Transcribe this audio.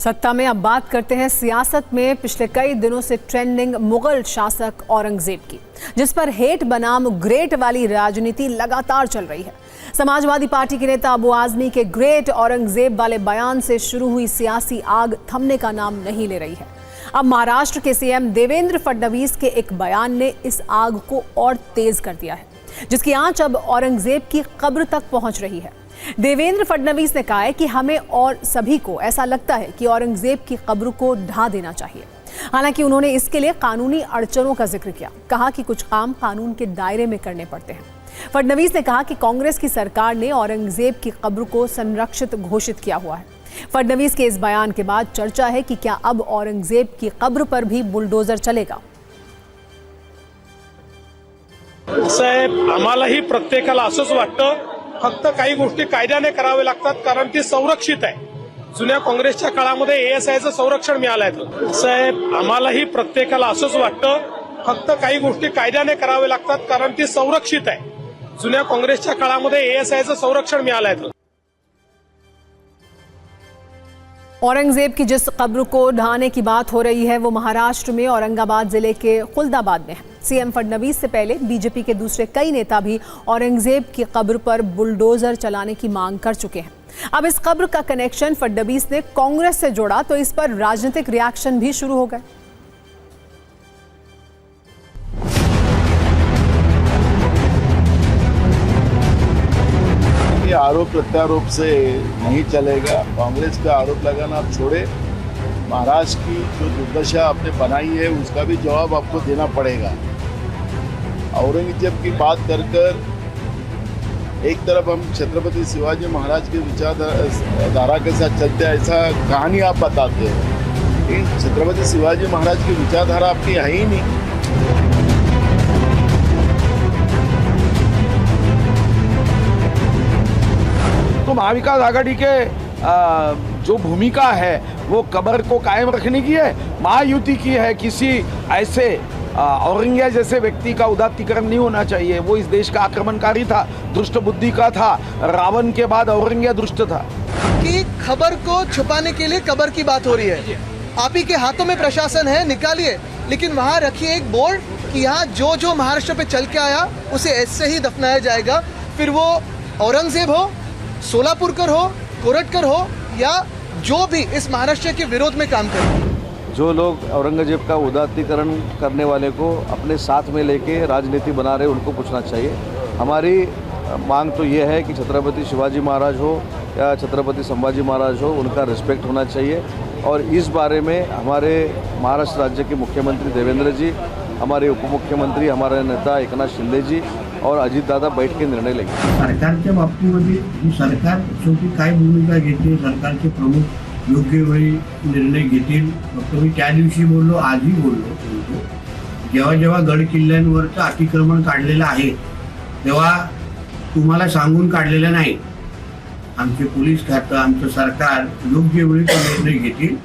सत्ता में अब बात करते हैं सियासत में पिछले कई दिनों से ट्रेंडिंग मुगल शासक औरंगजेब की, जिस पर हेट बनाम ग्रेट वाली राजनीति लगातार चल रही है। समाजवादी पार्टी के नेता अबू आजमी के ग्रेट औरंगजेब वाले बयान से शुरू हुई सियासी आग थमने का नाम नहीं ले रही है। अब महाराष्ट्र के सीएम देवेंद्र फडणवीस के एक बयान ने इस आग को और तेज कर दिया है, जिसकी आंच अब औरंगजेब की कब्र तक पहुंच रही है। देवेंद्र फडणवीस ने कहा है कि हमें और सभी को ऐसा लगता है कि औरंगजेब की कब्र को ढा देना चाहिए। हालांकि उन्होंने इसके लिए कानूनी अड़चनों का जिक्र किया, कहा कि कुछ काम कानून के दायरे में करने पड़ते हैं। फडणवीस ने कहा कि कांग्रेस की सरकार ने औरंगजेब की कब्र को संरक्षित घोषित किया हुआ है। फडणवीस के इस बयान के बाद चर्चा है कि क्या अब औरंगजेब की कब्र पर भी बुलडोजर चलेगा। साहेब, आम्हालाही प्रत्येकाला असंच वाटतं, फक्त काही गोष्टी कायद्याने करावे लागतात, कारण ती संरक्षित आहे। जुन्या काँग्रेसच्या काळामध्ये एएसआयचं संरक्षण मिळालंय। साहेब, आम्हालाही प्रत्येकाला असंच वाटतं, फक्त काही गोष्टी कायद्याने करावे लागतात, कारण ती संरक्षित आहे। जुन्या काँग्रेसच्या काळामध्ये एएसआयचं संरक्षण मिळालंय। औरंगजेब की जिस कब्र को ढहाने की बात हो रही है वो महाराष्ट्र में औरंगाबाद जिले के खुलदाबाद में है। सीएम फडणवीस से पहले बीजेपी के दूसरे कई नेता भी औरंगजेब की कब्र पर बुलडोजर चलाने की मांग कर चुके हैं। अब इस कब्र का कनेक्शन फडणवीस ने कांग्रेस से जोड़ा तो इस पर राजनीतिक रिएक्शन भी शुरू हो गए। आरोप प्रत्यारोप से नहीं चलेगा। कांग्रेस पे आरोप लगाना आप छोड़े, महाराष्ट्र की जो दुर्दशा आपने बनाई है उसका भी जवाब आपको देना पड़ेगा। औरंगजेब की बात कर एक तरफ हम छत्रपति शिवाजी महाराज के विचारधारा के साथ चलते हैं, ऐसा कहानी आप बताते हैं, लेकिन छत्रपति शिवाजी महाराज की विचारधारा आपकी है ही नहीं। तो महाविकास आघाड़ी के जो भूमिका है वो कब्र को कायम रखने की है, महायुति की है। किसी ऐसे औरंगजेब जैसे व्यक्ति का उदात्तीकरण नहीं होना चाहिए। वो इस देश का आक्रमणकारी था, दुष्ट बुद्धि का था। रावण के बाद औरंगजेब दुष्ट था। कि खबर को छुपाने के लिए कब्र की बात हो रही है। आप ही के हाथों में प्रशासन है, निकालिए, लेकिन वहाँ रखिए एक बोर्ड कि यहाँ जो जो महाराष्ट्र पे चल के आया उसे ऐसे ही दफनाया जाएगा। फिर वो औरंगजेब हो, सोलापुरकर हो, कोरटकर हो या जो भी इस महाराष्ट्र के विरोध में काम करे। जो लोग औरंगजेब का उदात्तीकरण करने वाले को अपने साथ में लेके राजनीति बना रहे, उनको पूछना चाहिए। हमारी मांग तो ये है कि छत्रपति शिवाजी महाराज हो या छत्रपति संभाजी महाराज हो, उनका रिस्पेक्ट होना चाहिए। और इस बारे में हमारे महाराष्ट्र राज्य के मुख्यमंत्री देवेंद्र जी, हमारे उप मुख्यमंत्री, हमारे नेता एकनाथ शिंदे जी और अजित दादा बैठ के निर्णय लेंगे। सरकारच्या बाबतीमध्ये ही सरकार शेवटी काय भूमिका घेते, सरकारचे प्रमुख योग्य वेळी निर्णय घेतील। फक्त मी त्या दिवशी बोललो, आजही बोललो, जेव्हा जेव्हा गड किल्ल्यांवरचं अतिक्रमण काढलेलं आहे तेव्हा तुम्हाला सांगून काढलेलं नाही। आमचे पोलीस खातं, आमचं सरकार योग्य वेळी निर्णय घेतील।